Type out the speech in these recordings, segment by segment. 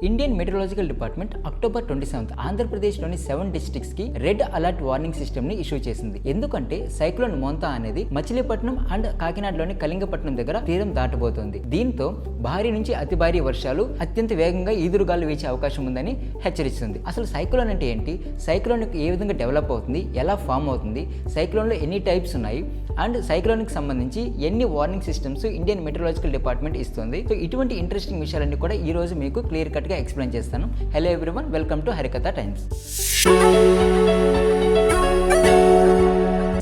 Indian metrological department October 27 ఆంధ్రప్రదేశ్లోని 7 districts కి red alert warning system ని ఇష్యూ చేసింది. ఎందుకంటే సైక్లోన్ మోంతా అనేది మచిలీపట్నం అండ్ కాకినాడలోని కళింగపట్నం దగ్గర తీరం దాటబోతోంది. దీంతో భారీ నుంచి అతి భారీ వర్షాలు అత్యంత వేగంగా ఈదురుగాలు వీచే అవకాశం ఉందని హెచ్చరిస్తుంది. అసలు సైక్లోన్ అంటే ఏంటి, సైక్లోన్ ఏ విధంగా డెవలప్ అవుతుంది, ఎలా ఫామ్ అవుతుంది, సైక్లోన్ లో ఎన్ని టైప్స్ ఉన్నాయి అండ్ సైక్లోన్ కి సంబంధించి ఎన్ని warning systems Indian metrological department ఇస్తుంది. సో ఇటువంటి ఇంట్రెస్టింగ్ విషయాలన్నీ కూడా ఈ రోజు మీకు క్లియర్ కట్ గా ఎక్స్ప్లెయిన్ చేస్తాను. Hello everyone, welcome to Harikatha times.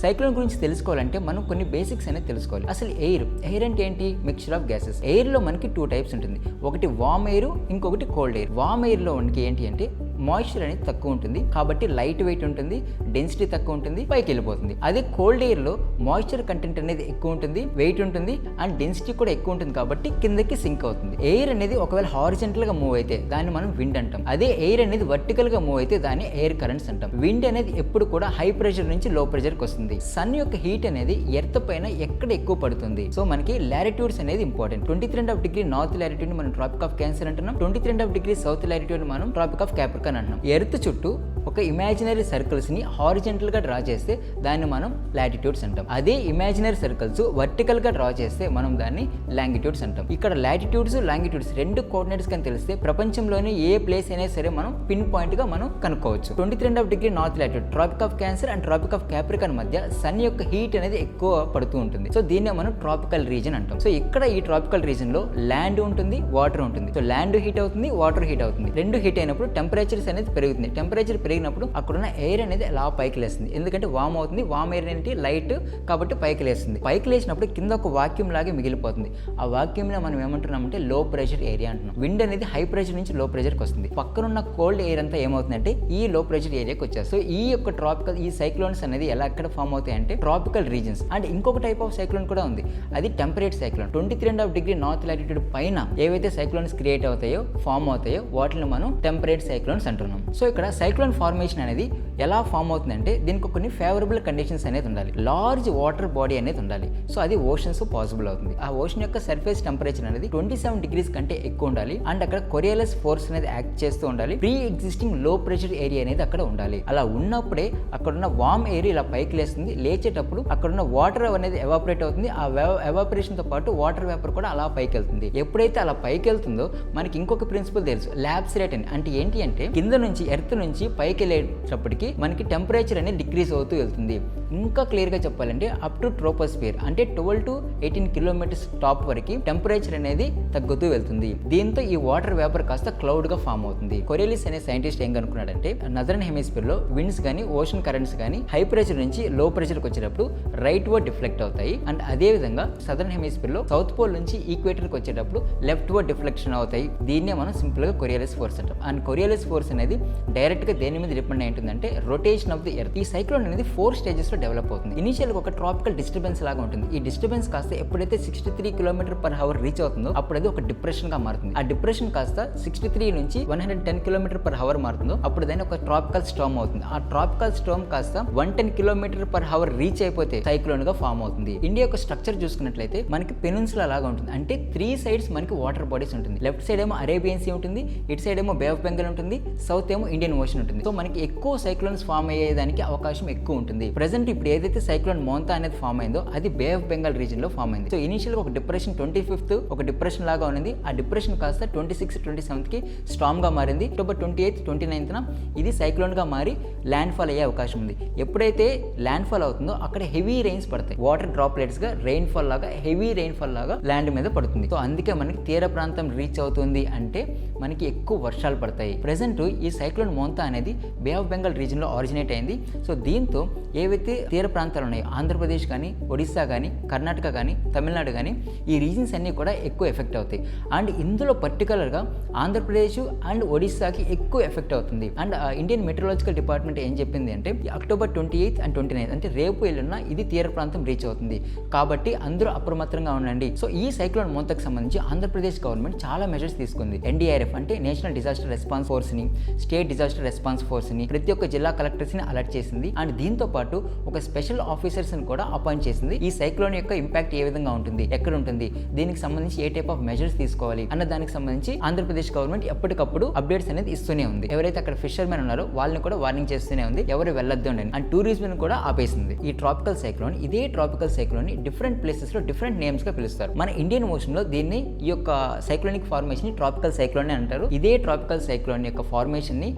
Cyclone గురించి తెలుసుకోవాలంటే మనం కొన్ని బేసిక్స్ అనేది తెలుసుకోవాలి. అసలు ఎయిర్ అంటే ఏంటి? Mixture of gases. ఎయిర్ లో మనకి 2 టైప్స్ ఉంటుంది. ఒకటి వామ్ ఎయిర్, ఇంకొకటి కోల్డ్ ఎయిర్. వామ్ ఎయిర్ లో మనకి ఏంటి అంటే మాయిశ్చర్ అనేది తక్కువ ఉంటుంది కాబట్టి లైట్ వెయిట్ ఉంటుంది, డెన్సిటీ తక్కువ ఉంటుంది, పైకి వెళ్ళిపోతుంది. అదే కోల్డ్ ఎయిర్ లో మాయిశ్చర్ కంటెంట్ అనేది ఎక్కువ ఉంటుంది, వెయిట్ ఉంటుంది అండ్ డెన్సిటీ కూడా ఎక్కువ ఉంటుంది కాబట్టి కిందకి సింక్ అవుతుంది. ఎయిర్ అనేది ఒకవేళ హారిజెంటల్ గా మూవ్ అయితే దాన్ని మనం విండ్ అంటాం. అదే ఎయిర్ అనేది వర్టికల్ గా మూవ్ అయితే దాన్ని ఎయిర్ కరెంట్స్ అంటాం. విండ్ అనేది ఎప్పుడు కూడా హై ప్రెషర్ నుంచి లో ప్రెషర్ కి వస్తుంది. సన్ యొక్క హీట్ అనేది ఎర్త్ పైన ఎక్కడ ఎక్కువ పడుతుంది. సో మనకి లాటిట్యూడ్స్ అనేది ఇంపార్టెంట్. 23.5 నార్త్ లాటిట్యూడ్ మనం ట్రాపిక్ ఆఫ్ క్యాన్సర్ అంటున్నాం. 23.5 సౌత్ లాటిట్యూడ్ మనం ట్రాపిక్ ఆఫ్ క్యాప్రికాన్ అంటున్నాం. ఎర్త్ చుట్టూ ఒక ఇమాజినరీ సర్కిల్స్ ని హారిజెంటల్ గా డ్రా చేస్తే దాన్ని మనం లాటిట్యూడ్స్ అంటాం. అదే ఇమాజినరీ సర్కిల్స్ వర్టికల్ గా డ్రా చేస్తే మనం దాన్ని లాంగిట్యూడ్స్ అంటాం. ఇక్కడ లాటిట్యూడ్స్ లాంగిట్యూడ్స్ 2 కోఆర్డినేట్స్ కానీ తెలిస్తే ప్రపంచంలోని ఏ ప్లేస్ అయినా సరే మనం పిన్ పాయింట్ గా మనం కనుక్కోవచ్చు. 23.5 north latitude Tropic of Cancer and Tropic of Capricorn మధ్య సన్ యొక్క హీట్ అనేది ఎక్కువ పడుతూ ఉంటుంది. సో దీన్నే మనం ట్రాపికల్ రీజన్ అంటాం. సో ఇక్కడ ఈ ట్రాపికల్ రీజన్ లో ల్యాండ్ ఉంటుంది, వాటర్ ఉంటుంది. సో ల్యాండ్ హీట్ అవుతుంది, వాటర్ హీట్ అవుతుంది. రెండు హీట్ అయినప్పుడు టెంపరేచర్స్ అనేది పెరుగుతుంది. టెంపరేచర్ పెరిగినప్పుడు అక్కడున్న ఎయిర్ అనేది అలా పైకి లేస్తుంది. ఎందుకంటే వామ్ అవుతుంది. వామ్ ఎయిర్ అనేది లైట్ కాబట్టి పైకి లేస్తుంది. పైకి లేచినప్పుడు కింద ఒక వాక్యూమ్ లాగే మిగిలిపోతుంది. ఆ వాక్యూమ్ లో మనం ఏమంటున్నామంటే లో ప్రెషర్ ఏరియా అంటున్నాం. విండ్ అనేది హై ప్రెషర్ నుంచి లో ప్రెషర్ కి వస్తుంది. పక్కనున్న కోల్డ్ ఎయిర్ అంతా ఏమవుతుందంటే ఈ లో ప్రెషర్ ఏరియాకి వచ్చేస్తుంది. సో ఈ యొక్క ట్రాపికల్ ఈ సైక్లోన్స్ అనేది ఎలా ఎక్కడ ఫామ్ అవుతాయి అంటే ట్రాపికల్ రీజన్స్. అండ్ ఇంకొక టైప్ ఆఫ్ సైక్లోన్ కూడా ఉంది, అది టెంపరేట్ సైక్లోన్. 23.5 నార్త్ లాటిట్యూడ్ పైన ఏవైతే సైక్లోన్స్ క్రియేట్ అవుతాయో ఫామ్ అవుతాయో వాటిని మనం టెంపరేట్ సైక్లోన్స్ అంటున్నాం. సో ఇక్కడ సైక్లోన్ ఫార్మేషన్ అనేది ఎలా ఫామ్ అవుతుందంటే దీనికి కొన్ని ఫేవరబుల్ కండిషన్స్ అనేది ఉండాలి. లార్జ్ వాటర్ బాడీ అనేది ఉండాలి. సో అది ఓషన్స్ పాసిబుల్ అవుతుంది. ఆ ఓషన్ యొక్క సర్ఫేస్ టెంపరేచర్ అనేది 27 డిగ్రీస్ కంటే ఎక్కువ ఉండాలి. అండ్ అక్కడ కొరియాలిస్ ఫోర్స్ అనేది యాక్ట్ చేస్తూ ఉండాలి. ప్రీ ఎగ్జిస్టింగ్ లో ప్రెషర్ ఏరియా అనేది అక్కడ ఉండాలి. అలా ఉన్నప్పుడే అక్కడ ఉన్న వామ్ ఏరియా ఇలా పైకి లేస్తుంది. లేచేటప్పుడు అక్కడ ఉన్న వాటర్ అనేది ఎవాపరేట్ అవుతుంది. ఆ ఎవాపరేషన్ తో పాటు వాటర్ వేపర్ కూడా అలా పైకి వెళ్తుంది. ఎప్పుడైతే అలా పైకి వెళ్తుందో మనకి ఇంకొక ప్రిన్సిపల్ తెలుసు, ల్యాబ్స్ రేట్ అని. అంటే ఏంటి అంటే కింద నుంచి ఎర్త్ నుంచి పైకి వెళ్ళేటప్పటికి మనకి టెంపరేచర్ అనేది డిక్రీజ్ అవుతూ వెళ్తుంది. ఇంకా క్లియర్ గా చెప్పాలంటే అప్ టు ట్రోపోస్ఫియర్ అంటే 12 to 18 కిలోమీటర్స్ టాప్ వరకు టెంపరేచర్ అనేది తగ్గుతూ వెళ్తుంది. దీంతో ఈ వాటర్ వేపర్ కాస్త క్లౌడ్ గా ఫామ్ అవుతుంది. కొరియలిస్ అనే సైంటిస్ట్ ఏం కనుక్కున్నాడంటే నదర్న్ హెమిస్ఫియర్ లో విండ్స్ గానీ ఓషన్ కరెంట్స్ గానీ హై ప్రెషర్ నుంచి లో ప్రెషర్ కి వచ్చేటప్పుడు రైట్ వర్డ్ డిఫ్లెక్ట్ అవుతాయి. అండ్ అదే విధంగా సదర్న్ హెమిస్ఫియర్ లో సౌత్ పోల్ నుంచి ఈక్వేటర్ కి వచ్చేటప్పుడు లెఫ్ట్ వర్డ్ డిఫ్లెక్షన్ అవుతాయి. దీన్నే మనం సింపుల్ గా కొరియాలిస్ ఫోర్స్ అంటాం. అండ్ కొరియాలిస్ ఫోర్స్ అనేది డైరెక్ట్ గా దేని మీద డిపెండ్ అయి ఉంటుందంటే రొటేషన్ ఆఫ్ ది ఎర్త్. ఈ సైక్లోన్ అనేది 4 స్టేజెస్ లో డెవలప్ అవుతుంది. ఇనిషియల్ గా ఒక ట్రాపికల్ డిస్టర్బెన్స్ లాగా ఉంటుంది. ఈ డిస్టర్బెన్స్ కాస్త ఎప్పుడైతే 63 km/h రీచ్ అవుతుందో అప్పుడు అది ఒక డిప్రెషన్ గా మారుతుంది. ఆ డిప్రెషన్ కాస్త 63 నుంచి 110 km/h మారుతుందో అప్పుడు దాన్ని ఒక ట్రాపికల్ స్టార్మ్ అవుతుంది. ఆ ట్రాపికల్ స్టార్మ్ కాస్త 110 km/h రీచ్ అయిపోతే సైక్లోన్ గా ఫామ్ అవుతుంది. ఇండియా యొక్క స్ట్రక్చర్ చూసుకున్నట్లయితే మనకి పెనిన్సులా లాగా ఉంటుంది. అంటే 3 సైడ్స్ మనకి వాటర్ బాడీస్ ఉంటుంది. లెఫ్ట్ సైడ్ ఏమో అరేబియన్ సీ ఉంటుంది, ఇటు సైడ్ ఏమో బే ఆఫ్ బెంగాల్ ఉంటుంది, సౌత్ ఏమో ఇండియన్ ఓషన్ ఉంటుంది. సో మనకి ఎక్కువ సైక్లోన్స్ ఫామ్ అయ్యేదానికి అవకాశం ఎక్కువ ఉంటుంది. ప్రెసెంట్ ఇప్పుడు ఏదైతే సైక్లోన్ మోంతా అనేది ఫామ్ అయిందో అది బే ఆఫ్ బెంగాల్ రీజన్ లో ఫామ్ అయింది. సో ఇనిషియల్ గా ఒక డిప్రెషన్ 25th ఒక డిప్రెషన్ లాగా ఉంది. ఆ డిప్రెషన్ కాస్త 26, 27 కి స్టార్మ్ గా మారింది. అక్టోబర్ 28, 29న ఇది సైక్లోన్ గా మారి ల్యాండ్ ఫాల్ అయ్యే అవకాశం ఉంది. ఎప్పుడైతే ల్యాండ్ ఫాల్ అవుతుందో అక్కడ హెవీ రెయిన్స్ పడతాయి. వాటర్ డ్రాప్లెట్స్ గా రెయిన్ ఫాల్ లాగా హెవీ రెయిన్ ఫాల్ లాగా ల్యాండ్ మీద పడుతుంది. సో అందుకే మనకి తీర ప్రాంతం రీచ్ అవుతుంది అంటే మనకి ఎక్కువ వర్షాలు పడతాయి. ప్రెసెంట్ ఈ సైక్లోన్ మోంతా అనేది బే ఆఫ్ బెంగాల్ రీజన్ లో ఆరిజినేట్ అయింది. సో దీంతో ఏవైతే తీర ప్రాంతాలు ఉన్నాయో ఆంధ్రప్రదేశ్ కానీ, ఒడిస్సా కానీ, కర్ణాటక కానీ, తమిళనాడు కానీ ఈ రీజన్స్ అన్నీ కూడా ఎక్కువ ఎఫెక్ట్ అవుతాయి. అండ్ ఇందులో పర్టికులర్గా ఆంధ్రప్రదేశ్ అండ్ ఒడిస్సాకి ఎక్కువ ఎఫెక్ట్ అవుతుంది. అండ్ ఇండియన్ మెట్రలాజికల్ డిపార్ట్మెంట్ ఏం చెప్పింది అంటే అక్టోబర్ 28 and 29 అంటే రేపు ఎల్లున్న ఇది తీర ప్రాంతం రీచ్ అవుతుంది కాబట్టి అందరూ అప్రమత్తంగా ఉండండి. సో ఈ సైక్లోన్ మోంతాకు సంబంధించి ఆంధ్రప్రదేశ్ గవర్నమెంట్ చాలా మెజర్స్ తీసుకుంది. NDRF అంటే నేషనల్ డిజాస్టర్ రెస్పాన్స్ ఫోర్స్ ని, స్టేట్ డిజాస్టర్ రెస్పాన్స్ ఫోర్స్ ని, ప్రతి ఒక్క జిల్లా కలెక్టర్స్ ని అలర్ట్ చేసింది. అండ్ దీంతో పాటు ఒక స్పెషల్ ఆఫీసర్స్ ని కూడా అపాయింట్ చేసింది. ఈ సైక్లోన్ యొక్క ఇంపాక్ట్ ఏ విధంగా ఉంటుంది, ఎక్కడ ఉంటుంది, దీనికి సంబంధించి ఏ టైప్ ఆఫ్ మెజర్స్ తీసుకోవాలి అన్న దానికి సంబంధించి ఆంధ్రప్రదేశ్ గవర్నమెంట్ ఎప్పటికప్పుడు అప్డేట్స్ అనేది ఇస్తూనే ఉంది. ఎవరైతే అక్కడ ఫిషర్మెన్ ఉన్నారో వాళ్ళని కూడా వార్నింగ్ చేస్తూనే ఉంది, ఎవరు వెళ్ళొద్దు అని. అండ్ టూరిజం కూడా ఆపేసింది. ఈ ట్రాపికల్ సైక్లోన్, ఇదే ట్రాపికల్ సైక్లోన్ ని డిఫరెంట్ ప్లేసెస్ లో డిఫరెంట్ నేమ్స్ గా పిలుస్తారు. మన ఇండియన్ ఓషన్ లో దీన్ని ఈ యొక్క సైక్లోనిక్ ఫార్మేషన్ ని ట్రాపికల్ సైక్లోన్ అంటారు. ఇదే ట్రాపికల్ సైక్లోన్ యొక్క ఫార్మేషన్ ని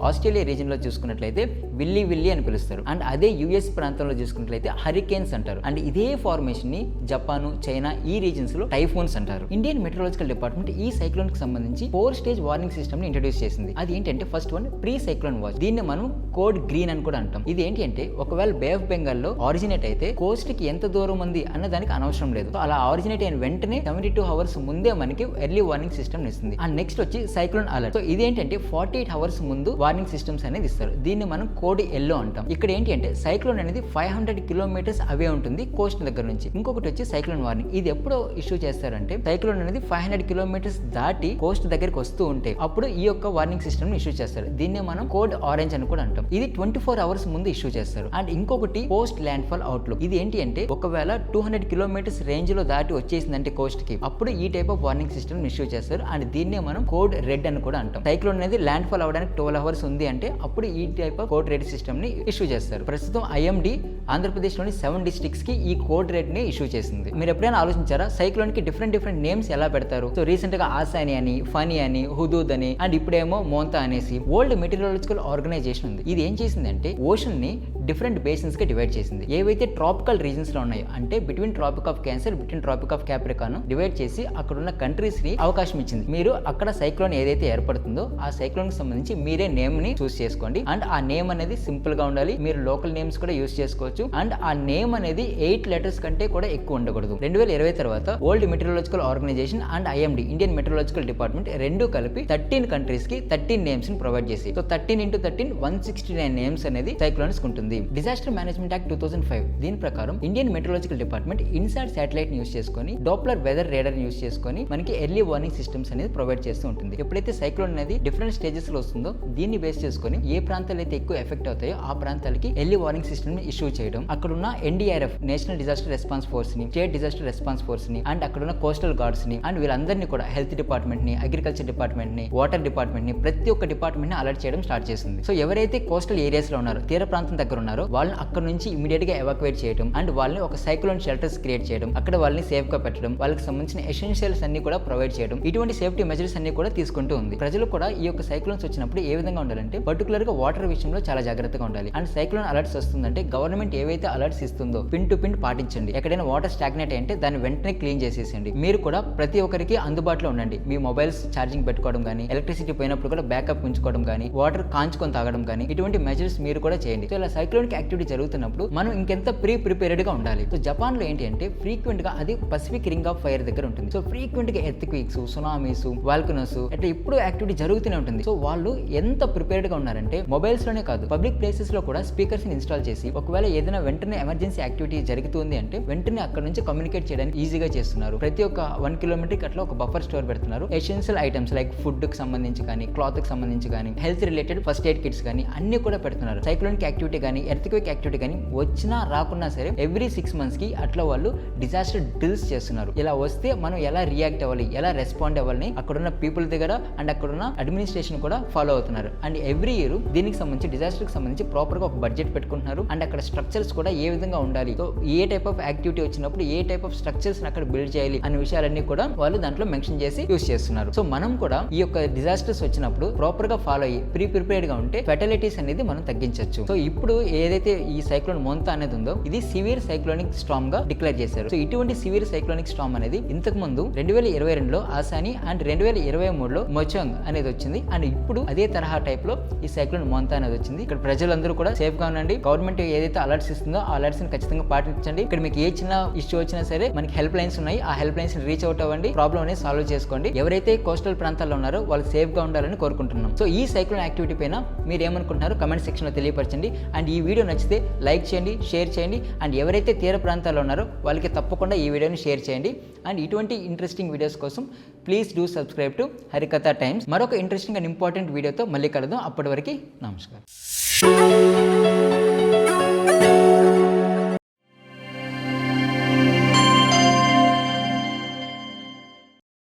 ఆస్ట్రేలియా రీజన్ లో చూసుకున్నట్లయితే విల్లీ అని పిలుస్తారు. అండ్ అదే యుఎస్ ప్రాంతంలో చూసుకున్నట్లయితే హరికేన్స్ అంటారు. అండ్ ఇదే ఫార్మేషన్ ని జపాన్, చైనా ఈ రీజన్స్ లో టైఫూన్స్ అంటారు. ఇండియన్ మెట్రలాజికల్ డిపార్ట్మెంట్ ఈ సైక్లోన్ కి సంబంధించి 4 స్టేజ్ వార్నింగ్ సిస్టమ్ ని ఇంట్రడ్యూస్ చేసింది. అది ఏంటంటే first one pre cyclone watch. దీన్ని మనం కోడ్ గ్రీన్ అని కూడా అంటాం. ఇది ఏంటి అంటే ఒకవేళ బే ఆఫ్ బెంగాల్ లో ఆరిజినేట్ అయితే కోస్ట్ కి ఎంత దూరం ఉంది అన్న దానికి అనవసరం లేదు. సో అలా ఆరిజినేట్ అయిన వెంటనే 72 అవర్స్ ముందే మనకి ఎర్లీ వార్నింగ్ సిస్టమ్ ఇస్తుంది. అండ్ నెక్స్ట్ వచ్చి సైక్లోన్ అలర్ట్. సో ఇది ఏంటంటే 48 అవర్స్ ముందు వార్నింగ్ సిస్టమ్స్ అనేది ఇస్తారు. దీన్ని మనం కోడ్ ఎల్లో అంటాం. ఇక్కడ ఏంటి అంటే సైక్లోన్ అనేది 500 కిలోమీటర్స్ అవే ఉంటుంది కోస్ట్ దగ్గర నుంచి. ఇంకొకటి వచ్చి సైక్లోన్ వార్నింగ్. ఇది ఎప్పుడు ఇష్యూ చేస్తారంటే సైక్లోన్ అనేది 500 కిలోమీటర్స్ దాటి కోస్ట్ దగ్గరికి వస్తూ ఉంటే అప్పుడు ఈ యొక్క వార్నింగ్ సిస్టమ్ ఇష్యూ చేస్తారు. దీన్ని మనం కోడ్ ఆరెంజ్ అని కూడా అంటాం. ఇది 24 అవర్స్ ముందు ఇష్యూ చేస్తారు. అండ్ ఇంకొకటి పోస్ట్ ల్యాండ్ ఫాల్ అవుట్లుక్. ఇది ఏంటి అంటే ఒకవేళ 200 కిలోమీటర్స్ రేంజ్ లో దాటి వచ్చేసిందంటే కోస్ట్ కి అప్పుడు ఈ type of warning system issue చేస్తారు. అండ్ దీన్నే మనం కోడ్ రెడ్ అని కూడా అంటాం. సైక్లోన్ అనేది ల్యాండ్ ఫాల్ అవడానికి 12 అవర్స్ ఉంది అంటే అప్పుడు ఈ type of code red system ని ఇష్యూ చేస్తారు. ప్రస్తుతం ఐఎండి ఆంధ్రప్రదేశ్ లోని 7 డిస్ట్రిక్ట్స్ కి ఈ కోడ్ రెడ్ ని ఇష్యూ చేసింది. మీరు ఎప్పుడైనా ఆలోచించారా సైక్లోన్ కి డిఫరెంట్ నేమ్స్ ఎలా పెడతారు? సో రీసెంట్ గా ఆసాని అని, ఫనీ అని, హుదూద్ అని, అండ్ ఇప్పుడేమో మోంతా అనేసి. వరల్డ్ మెటీరియాలజికల్ ఆర్గనైజేషన్ ఉంది. ఇది ఏం చేసిందంటే ఓషన్ ని డిఫరెంట్ బేసిన్స్ గా డివైడ్ చేసింది. ఏవైతే ట్రాపికల్ రీజన్స్ లో ఉన్నాయో అంటే between Tropic of Cancer, between Tropic of Capricorn divide చేసి అక్కడ ఉన్న కంట్రీస్ ని అవకాశం ఇచ్చింది. మీరు అక్కడ సైక్లోన్ ఏదైతే ఏర్పడుతుందో ఆ సైక్లోన్ కి సంబంధించి మీరే నేమ్ ని చూస్ చేసుకోండి. అండ్ ఆ నేమ్ అనేది సింపుల్ గా ఉండాలి. మీరు లోకల్ నేమ్స్ కూడా యూస్ చేసుకోవచ్చు. అండ్ ఆ నేమ్ అనేది 8 లెటర్స్ కంటే కూడా ఎక్కువ ఉండకూడదు. 2020 తర్వాత World Meteorological Organization and IMD Indian Meteorological Department రెండు కలిపి 13 కంట్రీస్ కి 13 నేమ్స్ ని ప్రొవైడ్ చేసి సో 13 into 13 169 నేమ్స్ అనేది సైక్లోన్స్ ఉంటుంది. డిజాస్టర్ మేనేజ్మెంట్ యాక్ట్ 2005 దీని ప్రకారం Indian Meteorological department INSAT satellite use చేసుకొని డాప్లర్ వెదర్ రేడర్ యూస్ చేసుకొని మనకి ఎర్లీ వార్నింగ్ సిస్టమ్స్ అనేది ప్రొవైడ్ చేస్తూ ఉంటుంది. ఎప్పుడైతే సైక్లోన్ అనేది డిఫరెంట్ స్టేజెస్ లో వస్తుందో దీన్ని బేస్ చేసుకొని ఏ ప్రాంతాలు అయితే ఎక్కువ ఎఫెక్ట్ అవుతాయో ఆ ప్రాంతాలకి ఎర్లీ వార్నింగ్ సిస్టమ్ ని ఇష్యూ చేయడం, అక్కడున్న NDRF national disaster response force ని, స్టేట్ డిజాస్టర్ రెస్పాన్స్ ఫోర్స్ ని, అండ్ అక్కడున్న కోస్టల్ గార్డ్స్ ని, అండ్ వీళ్ళందరినీ కూడా హెల్త్ డిపార్ట్మెంట్ ని, అగ్రికల్చర్ డిపార్ట్మెంట్ ని, వాటర్ డిపార్ట్మెంట్ ని, ప్రతి ఒక్క డిపార్ట్మెంట్ ని అలర్ట్ చేయడం స్టార్ట్ చేసింది. సో ఎవరైతే కోస్టల్ ఏరియాస్ లో ఉన్నారో, తీర ప్రాంతం దగ్గర ఉన్నారో వాళ్ళని అక్కడ నుంచి ఇమీడియట్ గా ఎవాక్యుయేట్ చేయడం అండ్ వాళ్ళని ఒక సైక్లోన్ షెల్టర్స్ క్రియేట్ చేయడం, అక్కడ వాళ్ళని సేఫ్ గా పెట్టడం, వాళ్ళకి సంబంధించిన ఎసెన్షియల్స్ అన్ని కూడా ప్రొవైడ్ చేయడం, ఇటువంటి సేఫ్టీ మెజర్స్ అన్ని కూడా తీసుకుంటూ ఉంది. ప్రజలు కూడా ఈ యొక్క సైక్లోన్స్ వచ్చినప్పుడు ఏ విధంగా ఉండాలంటే పర్టికులర్ గా వాటర్ విషయంలో చాలా జాగ్రత్తగా ఉండాలి. అండ్ సైక్లోన్ అలర్ట్స్ వస్తుందంటే గవర్నమెంట్ ఏవైతే అలర్ట్స్ ఇస్తుందో పిన్ టు పిన్ పాటించండి. ఎక్కడైనా వాటర్ స్టాగ్నేట్ అంటే దాన్ని వెంటనే క్లీన్ చేసేసండి. మీరు కూడా ప్రతి ఒక్కరికి అందుబాటులో ఉండండి. మీ మొబైల్స్ ఛార్జింగ్ పెట్టుకోవడం కానీ, ఎలక్ట్రిసిటీ పోయినప్పుడు కూడా బ్యాకప్ ఉంచుకోవడం కానీ, వాటర్ కాంచుకొని తాగడం కానీ, ఇటువంటి మెజర్స్ మీరు కూడా చేయండి. సో ఇలా సైక్లోనిక్ యాక్టివిటీ జరుగుతున్నప్పుడు మనం ఇంకెంత ప్రిపేర్డ్ గా ఉండాలి. సో జపాన్ లో ఏంటి అంటే ఫ్రీక్వెంట్ గా అది పసిఫిక్ రింగ్ ఆఫ్ ఫైర్ దగ్గర ఉంటుంది. సో ఫ్రీక్వెంట్ గా ఎర్త్ క్విక్స్, సునామీస్, వాల్కనోస్ అట్లా ఇప్పుడు యాక్టివిటీ జరుగుతూనే ఉంటుంది. సో వాళ్ళు ఎంత ప్రిపేర్డ్ గా ఉన్నారంటే మొబైల్స్ లోనే కాదు పబ్లిక్ ప్లేసెస్ లో కూడా స్పీకర్స్ ని ఇన్స్టాల్ చేసి ఒకవేళ ఏదైనా వెంటనే ఎమర్జెన్సీ యాక్టివిటీ జరుగుతుంది అంటే వెంటనే అక్కడ నుంచి కమ్యూనికేట్ చేయడానికి ఈజీగా చేస్తున్నారు. ప్రతి ఒక్క 1 కిలోమీటర్ అట్లా ఒక బఫర్ స్టోర్ పెడుతున్నారు. ఎసెన్షియల్ ఐటమ్స్ లైక్ ఫుడ్ కి సంబంధించి కానీ, క్లాత్ కి సంబంధించి కానీ, health related first aid kits కానీ అన్ని కూడా పెడుతున్నారు. సైక్లోనిక్ యాక్టివిటీ కానీ, ఎర్త్ క్విక్ యాక్టివిటీ కానీ వచ్చినా రాకున్నా సరే ఎవ్రీ 6 months కి అట్లా వాళ్ళు డిజాస్టర్ డ్రిల్స్ చేస్తున్నారు. ఇలా వస్తే మనం ఎలా రియాక్ట్ అవ్వాలి, ఎలా రెస్పాండ్ అవ్వాలని అక్కడున్న పీపుల్ దగ్గర అండ్ అక్కడున్న అడ్మినిస్ట్రేషన్ కూడా ఫాలో అవుతున్నారు. అండ్ ఎవ్రీ ఇయర్ దీనికి సంబంధించి డిజాస్టర్ కి సంబంధించి ప్రాపర్ గా ఒక బడ్జెట్ పెట్టుకుంటున్నారు. అండ్ అక్కడ స్ట్రక్చర్స్ కూడా ఏ విధంగా ఉండాలి, so A type of activity వచ్చినప్పుడు ఏ టైప్ ఆఫ్ స్ట్రక్చర్స్ అక్కడ బిల్డ్ చేయాలి అనే విషయాలన్నీ కూడా వాళ్ళు దాంట్లో మెన్షన్ చేసి యూస్ చేస్తున్నారు. సో మనం కూడా ఈ యొక్క డిజాస్టర్స్ వచ్చినప్పుడు ప్రాపర్ గా ఫాలో అయ్యి ప్రిపేర్డ్ గా ఉంటే ఫెర్టిలిటీస్ అనేది మనం తగ్గించవచ్చు. సో ఇప్పుడు ఏదైతే ఈ సైక్లోన్ మోంతా అనేది ఉందో ఇది సివియర్ సైక్లోనిక్ స్టార్మ్ గా డిక్లేర్ చేశారు. సో ఇటువంటి సివియర్ సైక్లోనిక్ స్టార్మ్ అనేది ఇంతకు ముందు 2022లో ఆసాని అండ్ 2023లో మొచాంగ్ అనేది వచ్చింది. అండ్ ఇప్పుడు అదే తరహా టైప్ లో ఈ సైక్లోన్ మోంతా అనేది వచ్చింది. ఇక్కడ ప్రజలందరూ కూడా సేఫ్ గా ఉండండి. గవర్నమెంట్ ఏదైతే అలర్ట్స్ ఇస్తుందో ఆ అలర్ట్స్ ని ఖచ్చితంగా పాటించండి. ఇక్కడ మీకు ఏ చిన్న ఇష్యూ వచ్చినా సరే మనకి హెల్ప్ లైన్స్ ఉన్నాయి. ఆ హెల్ప్ లైన్స్ ని రీచ్ అవుట్ అవ్వండి. ప్రాబ్లం అనేది సాల్వ్ చేసుకోండి. ఎవరైతే కోస్టల్ ప్రాంతాల్లో ఉన్నారో వాళ్ళు సేఫ్ గా ఉండాలని కోరుకుంటున్నాం. సో ఈ సైక్లోన్ యాక్టివిటీ పైన మీరు ఏమనుకుంటున్నారో కమెంట్ సెక్షన్ లో తెలియపరచండి. అండ్ ఈ వీడియో నచ్చితే లైక్ చేయండి, షేర్ చేయండి. అండ్ ఎవరైతే తీర ప్రాంతాల్లో ఉన్నారో వాళ్ళకి తప్పకుండా ఈ వీడియోని షేర్ చేయండి. అండ్ ఇటువంటి ఇంట్రెస్టింగ్ వీడియోస్ కోసం please do subscribe to Harikatha times. మరొక ఇంట్రెస్టింగ్ అండ్ ఇంపార్టెంట్ వీడియోతో మళ్ళీ కలుద్దాం. అప్పటి వరకు నమస్కారం.